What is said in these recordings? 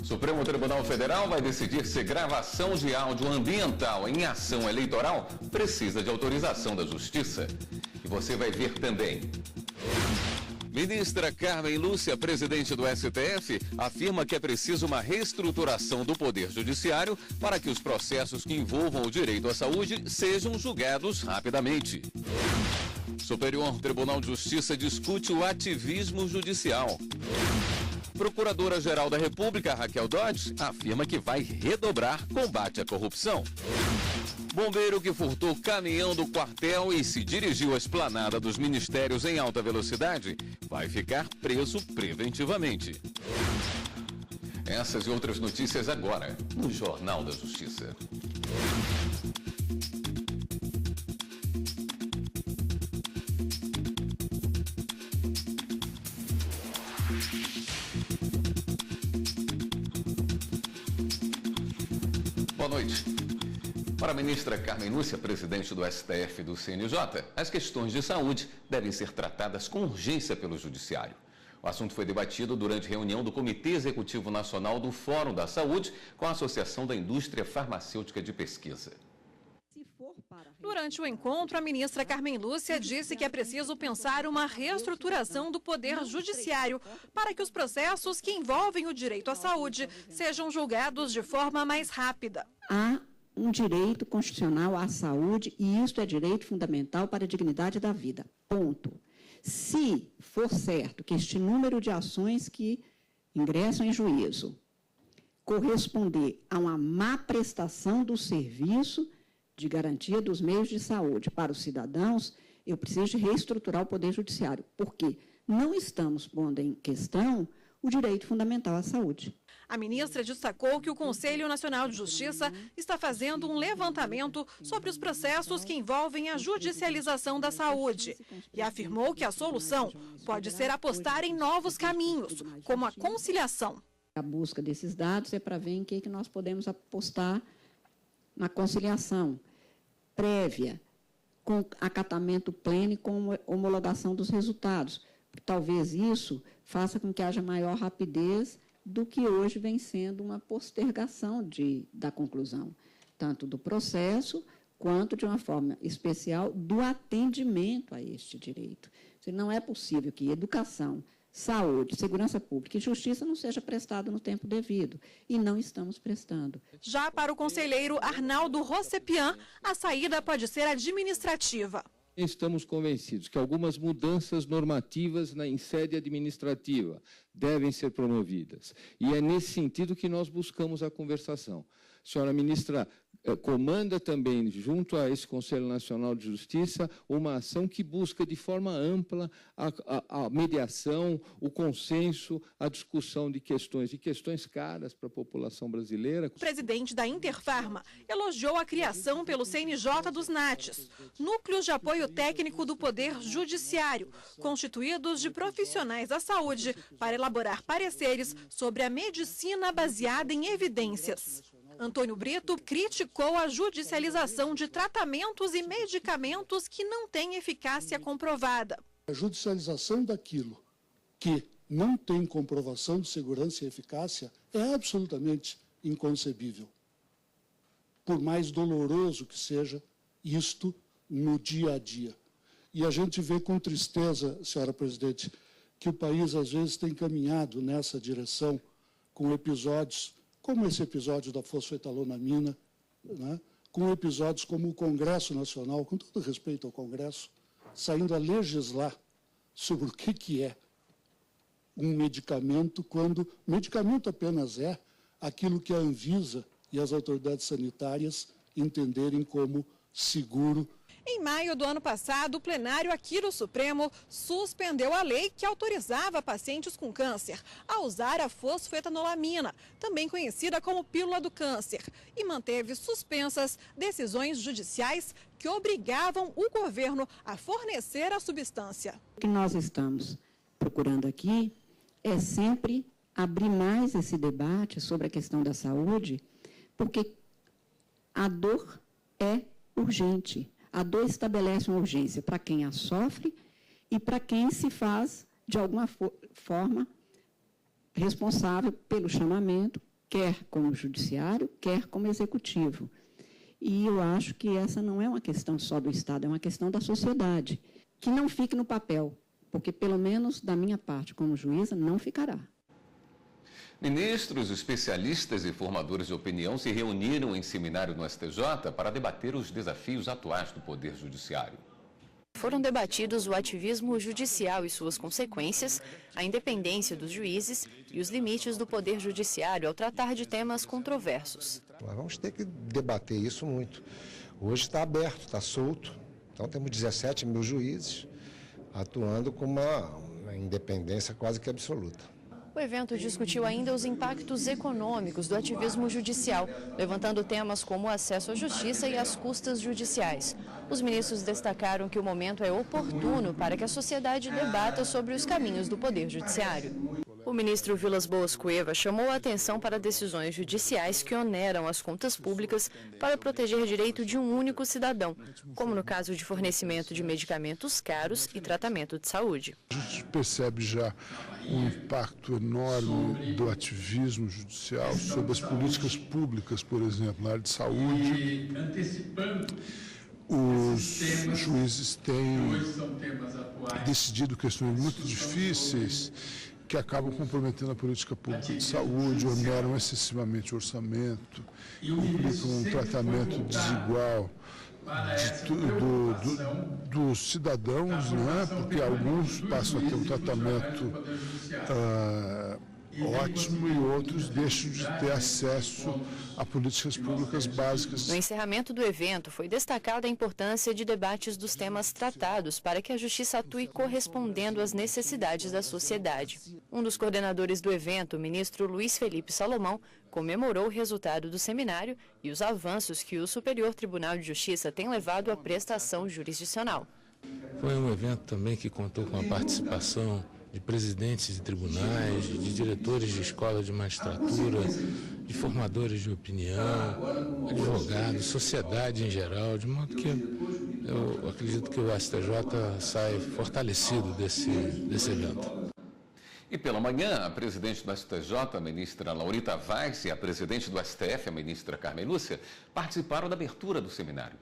Supremo Tribunal Federal vai decidir se gravação de áudio ambiental em ação eleitoral precisa de autorização da Justiça. E você vai ver também. Ministra Carmen Lúcia, presidente do STF, afirma que é preciso uma reestruturação do Poder Judiciário para que os processos que envolvam o direito à saúde sejam julgados rapidamente. Superior Tribunal de Justiça discute o ativismo judicial. Procuradora-Geral da República, Raquel Dodge, afirma que vai redobrar combate à corrupção. Bombeiro que furtou caminhão do quartel e se dirigiu à esplanada dos ministérios em alta velocidade vai ficar preso preventivamente. Essas e outras notícias agora no Jornal da Justiça. Boa noite. Para a ministra Carmen Lúcia, presidente do STF e do CNJ, as questões de saúde devem ser tratadas com urgência pelo Judiciário. O assunto foi debatido durante reunião do Comitê Executivo Nacional do Fórum da Saúde com a Associação da Indústria Farmacêutica de Pesquisa. Durante o encontro, a ministra Carmen Lúcia disse que é preciso pensar uma reestruturação do Poder Judiciário para que os processos que envolvem o direito à saúde sejam julgados de forma mais rápida. Há um direito constitucional à saúde e isto é direito fundamental para a dignidade da vida. Ponto. Se for certo que este número de ações que ingressam em juízo corresponder a uma má prestação do serviço de garantia dos meios de saúde para os cidadãos, eu preciso reestruturar o Poder Judiciário, porque não estamos pondo em questão o direito fundamental à saúde. A ministra destacou que o Conselho Nacional de Justiça está fazendo um levantamento sobre os processos que envolvem a judicialização da saúde e afirmou que a solução pode ser apostar em novos caminhos, como a conciliação. A busca desses dados é para ver em que nós podemos apostar na conciliação prévia, com acatamento pleno e com homologação dos resultados. Talvez isso faça com que haja maior rapidez do que hoje vem sendo uma postergação da conclusão, tanto do processo, quanto, de uma forma especial, do atendimento a este direito. Não é possível que educação, saúde, segurança pública e justiça não seja prestado no tempo devido, e não estamos prestando. Já para o conselheiro Arnaldo Rossepian, a saída pode ser administrativa. Estamos convencidos que algumas mudanças normativas em sede administrativa devem ser promovidas. E é nesse sentido que nós buscamos a conversação. A senhora ministra comanda também, junto a esse Conselho Nacional de Justiça, uma ação que busca de forma ampla a mediação, o consenso, a discussão de questões caras para a população brasileira. O presidente da Interfarma elogiou a criação pelo CNJ dos NATs, Núcleos de Apoio Técnico do Poder Judiciário, constituídos de profissionais da saúde para elaborar pareceres sobre a medicina baseada em evidências. Antônio Brito criticou a judicialização de tratamentos e medicamentos que não têm eficácia comprovada. A judicialização daquilo que não tem comprovação de segurança e eficácia é absolutamente inconcebível. Por mais doloroso que seja isto no dia a dia. E a gente vê com tristeza, senhora presidente, que o país às vezes tem caminhado nessa direção com episódios como esse episódio da fosfetalonamina, né? Com episódios como o Congresso Nacional, com todo respeito ao Congresso, saindo a legislar sobre o que é um medicamento, quando medicamento apenas é aquilo que a Anvisa e as autoridades sanitárias entenderem como seguro. Em maio do ano passado, o plenário aqui do Supremo suspendeu a lei que autorizava pacientes com câncer a usar a fosfetanolamina, também conhecida como pílula do câncer, e manteve suspensas decisões judiciais que obrigavam o governo a fornecer a substância. O que nós estamos procurando aqui é sempre abrir mais esse debate sobre a questão da saúde, porque a dor é urgente. A dor estabelece uma urgência para quem a sofre e para quem se faz, de alguma forma, responsável pelo chamamento, quer como judiciário, quer como executivo. E eu acho que essa não é uma questão só do Estado, é uma questão da sociedade. Que não fique no papel, porque, pelo menos da minha parte, como juíza, não ficará. Ministros, especialistas e formadores de opinião se reuniram em seminário no STJ para debater os desafios atuais do Poder Judiciário. Foram debatidos o ativismo judicial e suas consequências, a independência dos juízes e os limites do Poder Judiciário ao tratar de temas controversos. Nós vamos ter que debater isso muito. Hoje está aberto, está solto. Então temos 17 mil juízes atuando com uma independência quase que absoluta. O evento discutiu ainda os impactos econômicos do ativismo judicial, levantando temas como o acesso à justiça e as custas judiciais. Os ministros destacaram que o momento é oportuno para que a sociedade debata sobre os caminhos do Poder Judiciário. O ministro Vilas Boas Cueva chamou a atenção para decisões judiciais que oneram as contas públicas para proteger o direito de um único cidadão, como no caso de fornecimento de medicamentos caros e tratamento de saúde. A gente percebe já um impacto enorme do ativismo judicial sobre as políticas públicas, por exemplo, na área de saúde. Os juízes têm decidido questões muito difíceis que acabam comprometendo a política pública de saúde, oneram excessivamente o orçamento, implicam um tratamento desigual dos cidadãos, né? Porque alguns passam a ter um tratamento ótimo e outros deixam de ter acesso a políticas públicas básicas. No encerramento do evento, foi destacada a importância de debates dos temas tratados para que a Justiça atue correspondendo às necessidades da sociedade. Um dos coordenadores do evento, o ministro Luiz Felipe Salomão, comemorou o resultado do seminário e os avanços que o Superior Tribunal de Justiça tem levado à prestação jurisdicional. Foi um evento também que contou com a participação de presidentes de tribunais, de diretores de escola de magistratura, de formadores de opinião, advogados, sociedade em geral, de modo que eu acredito que o STJ sai fortalecido desse evento. E pela manhã, a presidente do STJ, a ministra Laurita Vaz, e a presidente do STF, a ministra Carmen Lúcia, participaram da abertura do seminário.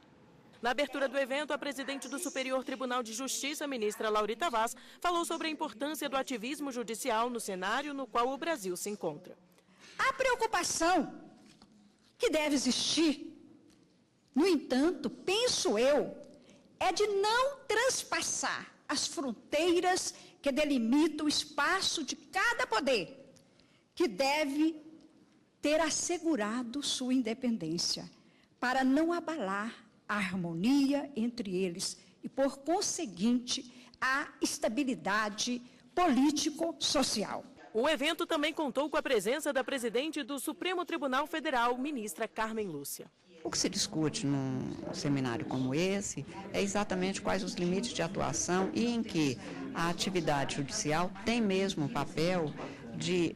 Na abertura do evento, a presidente do Superior Tribunal de Justiça, a ministra Laurita Vaz, falou sobre a importância do ativismo judicial no cenário no qual o Brasil se encontra. A preocupação que deve existir, no entanto, penso eu, é de não transpassar as fronteiras que delimitam o espaço de cada poder, que deve ter assegurado sua independência, para não abalar a harmonia entre eles e, por conseguinte, a estabilidade político-social. O evento também contou com a presença da presidente do Supremo Tribunal Federal, ministra Carmen Lúcia. O que se discute num seminário como esse é exatamente quais os limites de atuação e em que a atividade judicial tem mesmo o papel de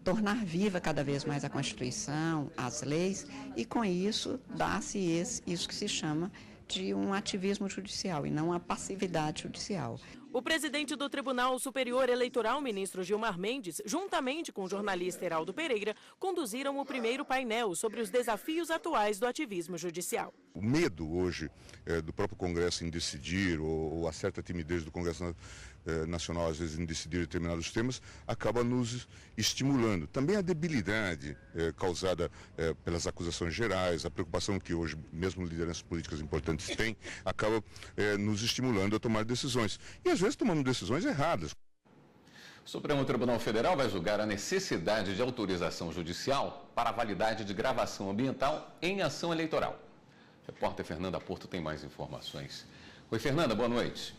tornar viva cada vez mais a Constituição, as leis, e com isso dá-se isso que se chama de um ativismo judicial e não a passividade judicial. O presidente do Tribunal Superior Eleitoral, ministro Gilmar Mendes, juntamente com o jornalista Heraldo Pereira, conduziram o primeiro painel sobre os desafios atuais do ativismo judicial. O medo hoje do próprio Congresso em decidir, ou a certa timidez do Congresso Nacional, às vezes, em decidir determinados temas, acaba nos estimulando. Também a debilidade causada pelas acusações gerais, a preocupação que hoje, mesmo lideranças políticas importantes têm, acaba nos estimulando a tomar decisões. E, às vezes, tomando decisões erradas. O Supremo Tribunal Federal vai julgar a necessidade de autorização judicial para a validade de gravação ambiental em ação eleitoral. A repórter Fernanda Porto tem mais informações. Oi, Fernanda, boa noite.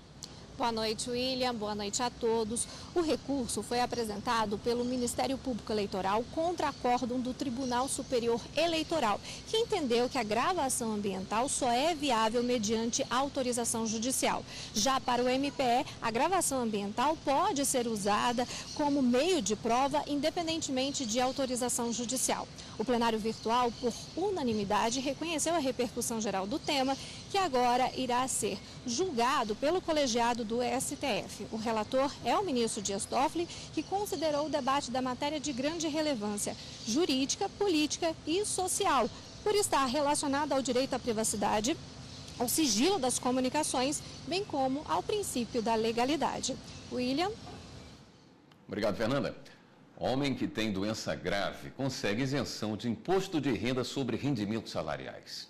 Boa noite, William. Boa noite a todos. O recurso foi apresentado pelo Ministério Público Eleitoral contra acórdão do Tribunal Superior Eleitoral, que entendeu que a gravação ambiental só é viável mediante autorização judicial. Já para o MPE, a gravação ambiental pode ser usada como meio de prova, independentemente de autorização judicial. O plenário virtual, por unanimidade, reconheceu a repercussão geral do tema, que agora irá ser julgado pelo colegiado do STF. O relator é o ministro Dias Toffoli, que considerou o debate da matéria de grande relevância jurídica, política e social, por estar relacionada ao direito à privacidade, ao sigilo das comunicações, bem como ao princípio da legalidade. William. Obrigado, Fernanda. Homem que tem doença grave consegue isenção de imposto de renda sobre rendimentos salariais.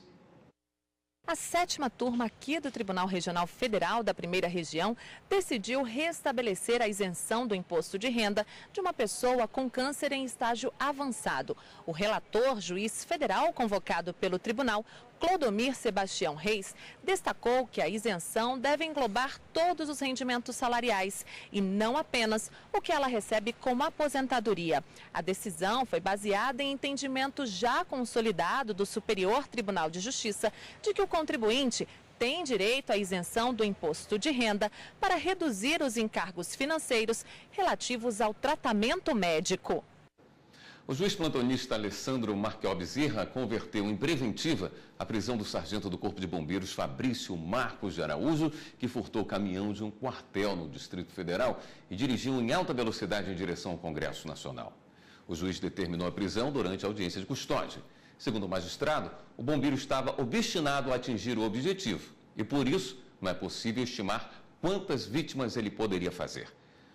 A 7ª turma aqui do Tribunal Regional Federal da Primeira Região decidiu restabelecer a isenção do imposto de renda de uma pessoa com câncer em estágio avançado. O relator, juiz federal convocado pelo tribunal, Clodomir Sebastião Reis, destacou que a isenção deve englobar todos os rendimentos salariais e não apenas o que ela recebe como aposentadoria. A decisão foi baseada em entendimento já consolidado do Superior Tribunal de Justiça de que o contribuinte tem direito à isenção do imposto de renda para reduzir os encargos financeiros relativos ao tratamento médico. O juiz plantonista Alessandro Marquiol Bezerra converteu em preventiva a prisão do sargento do Corpo de Bombeiros Fabrício Marcos de Araújo, que furtou o caminhão de um quartel no Distrito Federal e dirigiu em alta velocidade em direção ao Congresso Nacional. O juiz determinou a prisão durante a audiência de custódia. Segundo o magistrado, o bombeiro estava obstinado a atingir o objetivo e, por isso, não é possível estimar quantas vítimas ele poderia fazer.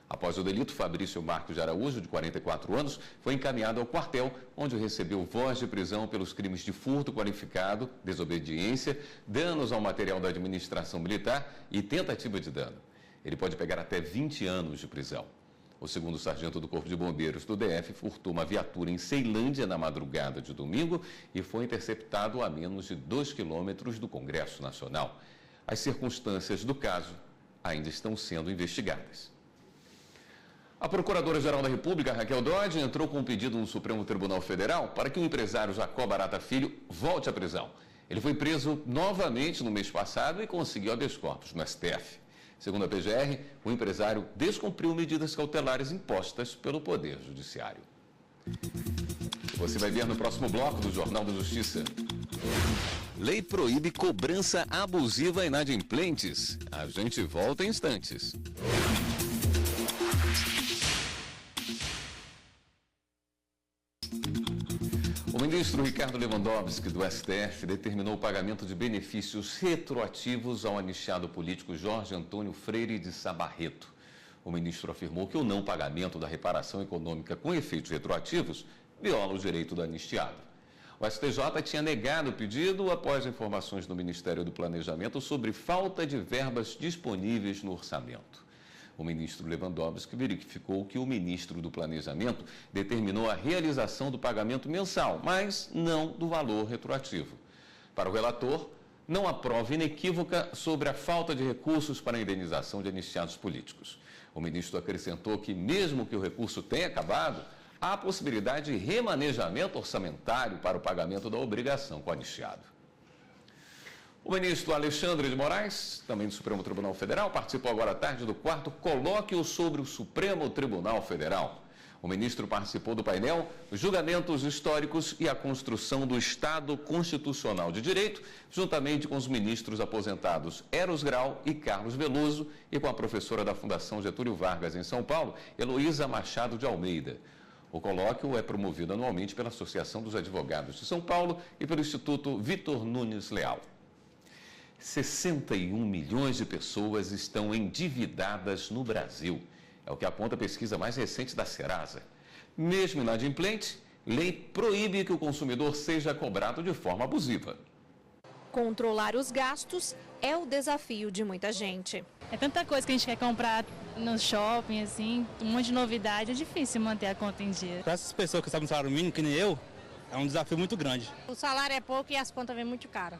Após o delito, Fabrício Marcos de Araújo, de 44 anos, foi encaminhado ao quartel, onde recebeu voz de prisão pelos crimes de furto qualificado, desobediência, danos ao material da administração militar e tentativa de dano. Ele pode pegar até 20 anos de prisão. O segundo sargento do Corpo de Bombeiros do DF furtou uma viatura em Ceilândia na madrugada de domingo e foi interceptado a menos de 2 quilômetros do Congresso Nacional. As circunstâncias do caso ainda estão sendo investigadas. A Procuradora-Geral da República, Raquel Dodge, entrou com um pedido no Supremo Tribunal Federal para que o empresário Jacó Barata Filho volte à prisão. Ele foi preso novamente no mês passado e conseguiu habeas corpus no STF. Segundo a PGR, o empresário descumpriu medidas cautelares impostas pelo Poder Judiciário. Você vai ver no próximo bloco do Jornal da Justiça. Lei proíbe cobrança abusiva em inadimplentes. A gente volta em instantes. O ministro Ricardo Lewandowski, do STF, determinou o pagamento de benefícios retroativos ao anistiado político Jorge Antônio Freire de Sá Barreto. O ministro afirmou que o não pagamento da reparação econômica com efeitos retroativos viola o direito do anistiado. O STJ tinha negado o pedido após informações do Ministério do Planejamento sobre falta de verbas disponíveis no orçamento. O ministro Lewandowski verificou que o ministro do Planejamento determinou a realização do pagamento mensal, mas não do valor retroativo. Para o relator, não há prova inequívoca sobre a falta de recursos para a indenização de anistiados políticos. O ministro acrescentou que, mesmo que o recurso tenha acabado, há a possibilidade de remanejamento orçamentário para o pagamento da obrigação com o anistiado. O ministro Alexandre de Moraes, também do Supremo Tribunal Federal, participou agora à tarde do 4º colóquio sobre o Supremo Tribunal Federal. O ministro participou do painel Julgamentos Históricos e a Construção do Estado Constitucional de Direito, juntamente com os ministros aposentados Eros Grau e Carlos Veloso e com a professora da Fundação Getúlio Vargas em São Paulo, Heloísa Machado de Almeida. O colóquio é promovido anualmente pela Associação dos Advogados de São Paulo e pelo Instituto Vitor Nunes Leal. 61 milhões de pessoas estão endividadas no Brasil. É o que aponta a pesquisa mais recente da Serasa. Mesmo inadimplente, lei proíbe que o consumidor seja cobrado de forma abusiva. Controlar os gastos é o desafio de muita gente. É tanta coisa que a gente quer comprar no shopping, assim, um monte de novidade, é difícil manter a conta em dia. Para essas pessoas que sabem salário mínimo, que nem eu, é um desafio muito grande. O salário é pouco e as contas vêm muito caras.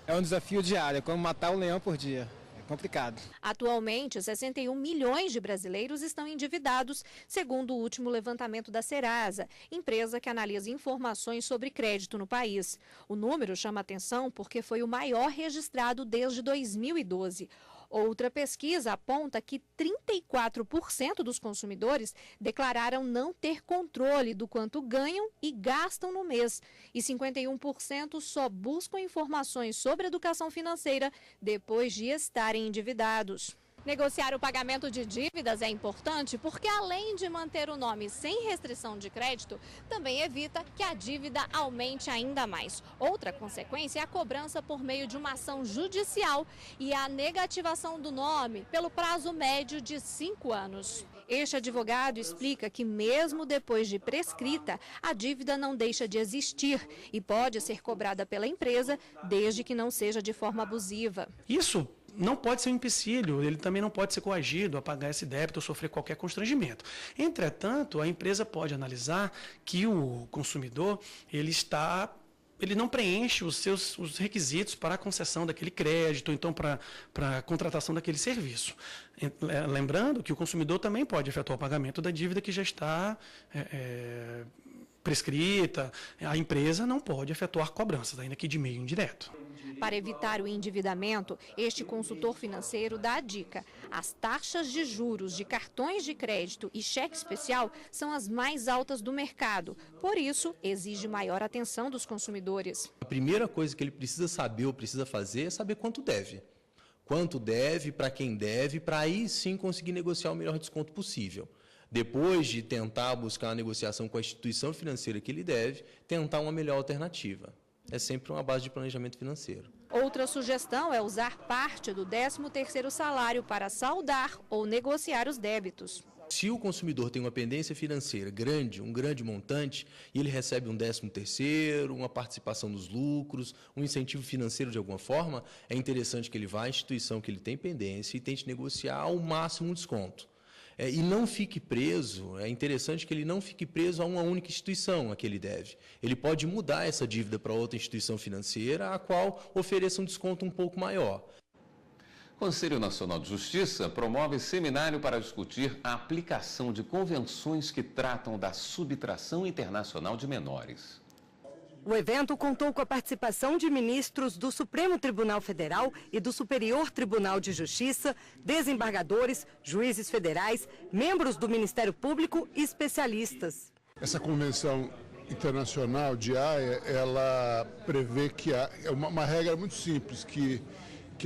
É um desafio diário, é como matar um leão por dia. É complicado. Atualmente, 61 milhões de brasileiros estão endividados, segundo o último levantamento da Serasa, empresa que analisa informações sobre crédito no país. O número chama atenção porque foi o maior registrado desde 2012. Outra pesquisa aponta que 34% dos consumidores declararam não ter controle do quanto ganham e gastam no mês. E 51% só buscam informações sobre educação financeira depois de estarem endividados. Negociar o pagamento de dívidas é importante porque, além de manter o nome sem restrição de crédito, também evita que a dívida aumente ainda mais. Outra consequência é a cobrança por meio de uma ação judicial e a negativação do nome pelo prazo médio de 5 anos. Este advogado explica que, mesmo depois de prescrita, a dívida não deixa de existir e pode ser cobrada pela empresa, desde que não seja de forma abusiva. Isso não pode ser um empecilho, ele também não pode ser coagido a pagar esse débito ou sofrer qualquer constrangimento. Entretanto, a empresa pode analisar que o consumidor ele não preenche os requisitos para a concessão daquele crédito, então para a contratação daquele serviço. Lembrando que o consumidor também pode efetuar o pagamento da dívida que já está prescrita. A empresa não pode efetuar cobranças, ainda que de meio indireto. Para evitar o endividamento, este consultor financeiro dá a dica: as taxas de juros de cartões de crédito e cheque especial são as mais altas do mercado. Por isso, exige maior atenção dos consumidores. A primeira coisa que ele precisa saber ou precisa fazer é saber quanto deve. Quanto deve, para quem deve, para aí sim conseguir negociar o melhor desconto possível. Depois de tentar buscar uma negociação com a instituição financeira que ele deve, tentar uma melhor alternativa. É sempre uma base de planejamento financeiro. Outra sugestão é usar parte do 13º salário para saldar ou negociar os débitos. Se o consumidor tem uma pendência financeira grande, um grande montante, e ele recebe um 13º, uma participação nos lucros, um incentivo financeiro de alguma forma, é interessante que ele vá à instituição que ele tem pendência e tente negociar ao máximo um desconto. E não fique preso, é interessante que ele não fique preso a uma única instituição a que ele deve. Ele pode mudar essa dívida para outra instituição financeira, a qual ofereça um desconto um pouco maior. O Conselho Nacional de Justiça promove seminário para discutir a aplicação de convenções que tratam da subtração internacional de menores. O evento contou com a participação de ministros do Supremo Tribunal Federal e do Superior Tribunal de Justiça, desembargadores, juízes federais, membros do Ministério Público e especialistas. Essa convenção internacional de Haia, ela prevê que é uma regra muito simples, que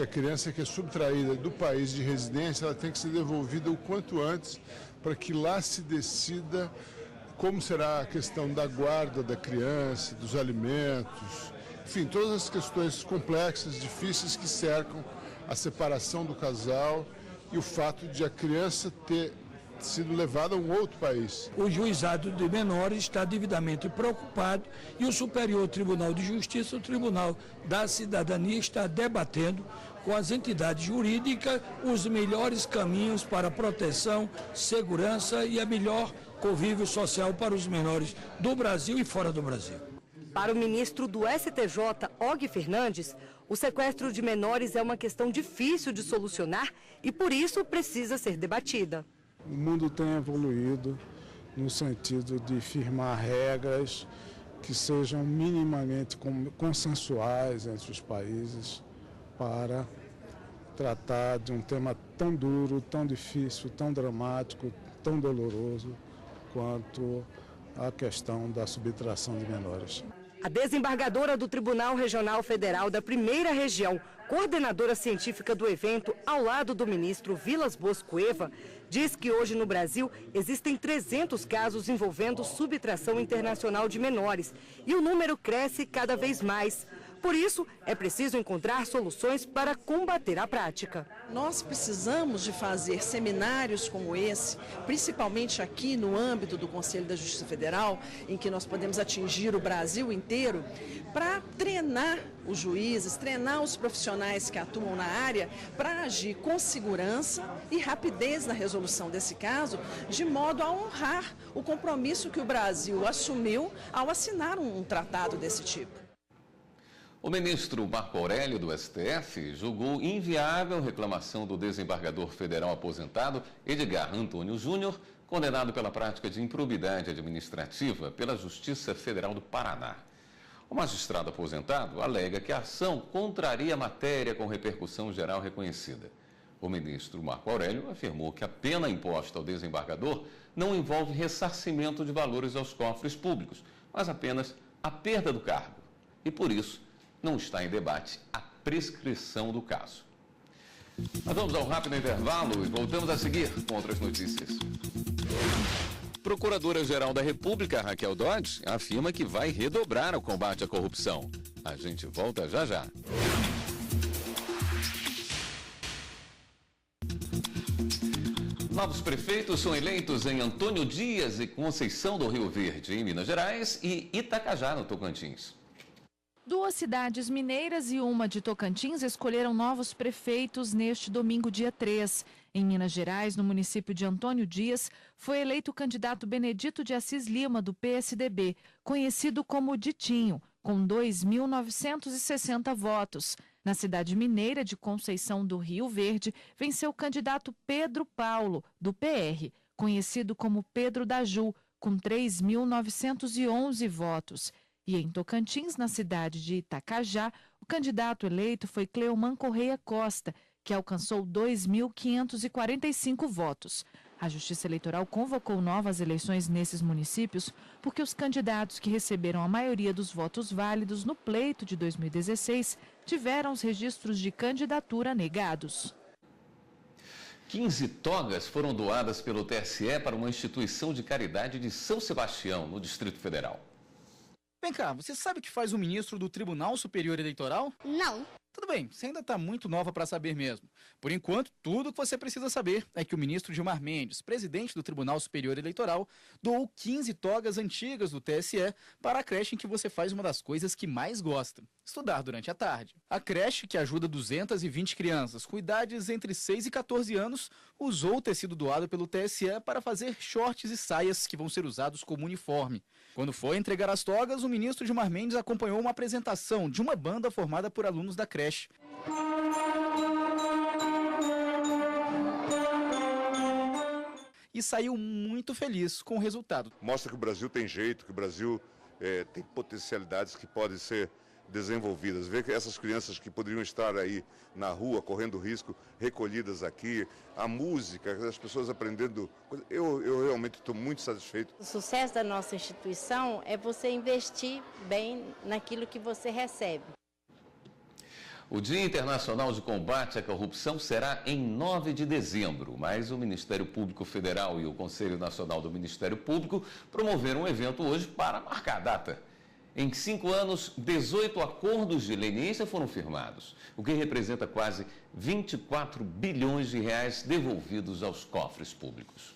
a criança que é subtraída do país de residência, ela tem que ser devolvida o quanto antes, para que lá se decida como será a questão da guarda da criança, dos alimentos, enfim, todas as questões complexas, difíceis que cercam a separação do casal e o fato de a criança ter sido levada a um outro país. O juizado de menores está devidamente preocupado e o Superior Tribunal de Justiça, o Tribunal da Cidadania, está debatendo com as entidades jurídicas os melhores caminhos para proteção, segurança e a melhor convívio social para os menores do Brasil e fora do Brasil. Para o ministro do STJ, Og Fernandes, o sequestro de menores é uma questão difícil de solucionar e, por isso, precisa ser debatida. O mundo tem evoluído no sentido de firmar regras que sejam minimamente consensuais entre os países para tratar de um tema tão duro, tão difícil, tão dramático, tão doloroso quanto a questão da subtração de menores. A desembargadora do Tribunal Regional Federal da Primeira Região, coordenadora científica do evento, ao lado do ministro Vilas Boas Cueva, diz que hoje no Brasil existem 300 casos envolvendo subtração internacional de menores e o número cresce cada vez mais. Por isso, é preciso encontrar soluções para combater a prática. Nós precisamos de fazer seminários como esse, principalmente aqui no âmbito do Conselho da Justiça Federal, em que nós podemos atingir o Brasil inteiro, para treinar os juízes, treinar os profissionais que atuam na área para agir com segurança e rapidez na resolução desse caso, de modo a honrar o compromisso que o Brasil assumiu ao assinar um tratado desse tipo. O ministro Marco Aurélio, do STF, julgou inviável reclamação do desembargador federal aposentado Edgar Antônio Júnior, condenado pela prática de improbidade administrativa pela Justiça Federal do Paraná. O magistrado aposentado alega que a ação contraria a matéria com repercussão geral reconhecida. O ministro Marco Aurélio afirmou que a pena imposta ao desembargador não envolve ressarcimento de valores aos cofres públicos, mas apenas a perda do cargo. E por isso, não está em debate a prescrição do caso. Nós vamos ao rápido intervalo e voltamos a seguir com outras notícias. Procuradora-Geral da República, Raquel Dodge, afirma que vai redobrar o combate à corrupção. A gente volta já já. Novos prefeitos são eleitos em Antônio Dias e Conceição do Rio Verde, em Minas Gerais, e Itacajá, no Tocantins. 2 cidades mineiras e uma de Tocantins escolheram novos prefeitos neste domingo, dia 3. Em Minas Gerais, no município de Antônio Dias, foi eleito o candidato Benedito de Assis Lima, do PSDB, conhecido como Ditinho, com 2.960 votos. Na cidade mineira de Conceição do Rio Verde, venceu o candidato Pedro Paulo, do PR, conhecido como Pedro da Ju, com 3.911 votos. E em Tocantins, na cidade de Itacajá, o candidato eleito foi Cleoman Correia Costa, que alcançou 2.545 votos. A Justiça Eleitoral convocou novas eleições nesses municípios porque os candidatos que receberam a maioria dos votos válidos no pleito de 2016 tiveram os registros de candidatura negados. 15 togas foram doadas pelo TSE para uma instituição de caridade de São Sebastião, no Distrito Federal. Vem cá, você sabe o que faz o ministro do Tribunal Superior Eleitoral? Não. Tudo bem, você ainda está muito nova para saber mesmo. Por enquanto, tudo o que você precisa saber é que o ministro Gilmar Mendes, presidente do Tribunal Superior Eleitoral, doou 15 togas antigas do TSE para a creche em que você faz uma das coisas que mais gosta, estudar durante a tarde. A creche, que ajuda 220 crianças com idades entre 6 e 14 anos, usou o tecido doado pelo TSE para fazer shorts e saias que vão ser usados como uniforme. Quando foi entregar as togas, o ministro Gilmar Mendes acompanhou uma apresentação de uma banda formada por alunos da creche. E saiu muito feliz com o resultado. Mostra que o Brasil tem jeito, que o Brasil tem potencialidades que podem ser desenvolvidas. Ver que essas crianças que poderiam estar aí na rua, correndo risco, recolhidas aqui, a música, as pessoas aprendendo. Eu realmente estou muito satisfeito. O sucesso da nossa instituição é você investir bem naquilo que você recebe. O Dia Internacional de Combate à Corrupção será em 9 de dezembro, mas o Ministério Público Federal e o Conselho Nacional do Ministério Público promoveram um evento hoje para marcar a data. Em 5 anos, 18 acordos de leniência foram firmados, o que representa quase 24 bilhões de reais devolvidos aos cofres públicos.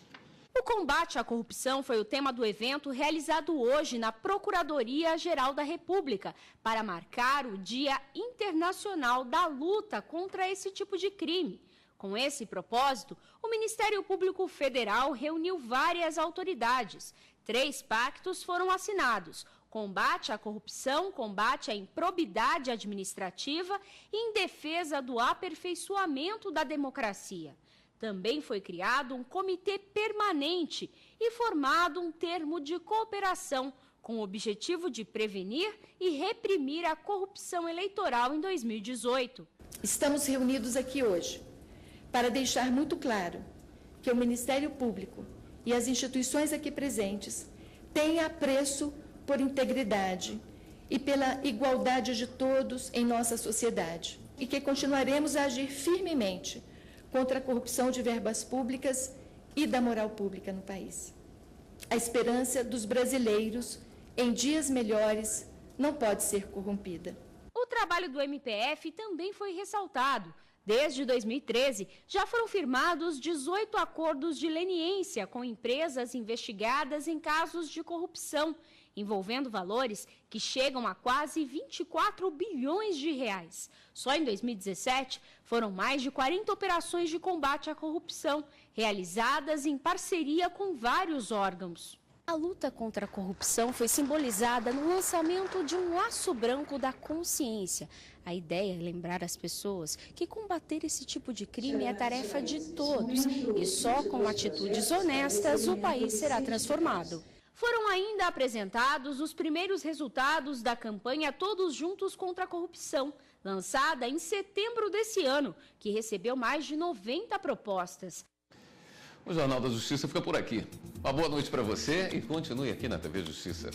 O combate à corrupção foi o tema do evento realizado hoje na Procuradoria-Geral da República, para marcar o Dia Internacional da Luta contra esse tipo de crime. Com esse propósito, o Ministério Público Federal reuniu várias autoridades. 3 pactos foram assinados: combate à corrupção, combate à improbidade administrativa e em defesa do aperfeiçoamento da democracia. Também foi criado um comitê permanente e formado um termo de cooperação com o objetivo de prevenir e reprimir a corrupção eleitoral em 2018. Estamos reunidos aqui hoje para deixar muito claro que o Ministério Público e as instituições aqui presentes têm apreço por integridade e pela igualdade de todos em nossa sociedade e que continuaremos a agir firmemente contra a corrupção de verbas públicas e da moral pública no país. A esperança dos brasileiros em dias melhores não pode ser corrompida. O trabalho do MPF também foi ressaltado. Desde 2013, já foram firmados 18 acordos de leniência com empresas investigadas em casos de corrupção, envolvendo valores que chegam a quase 24 bilhões de reais. Só em 2017, foram mais de 40 operações de combate à corrupção, realizadas em parceria com vários órgãos. A luta contra a corrupção foi simbolizada no lançamento de um laço branco da consciência. A ideia é lembrar as pessoas que combater esse tipo de crime é tarefa de todos e só com atitudes honestas o país será transformado. Foram ainda apresentados os primeiros resultados da campanha Todos Juntos contra a Corrupção, lançada em setembro desse ano, que recebeu mais de 90 propostas. O Jornal da Justiça fica por aqui. Uma boa noite para você e continue aqui na TV Justiça.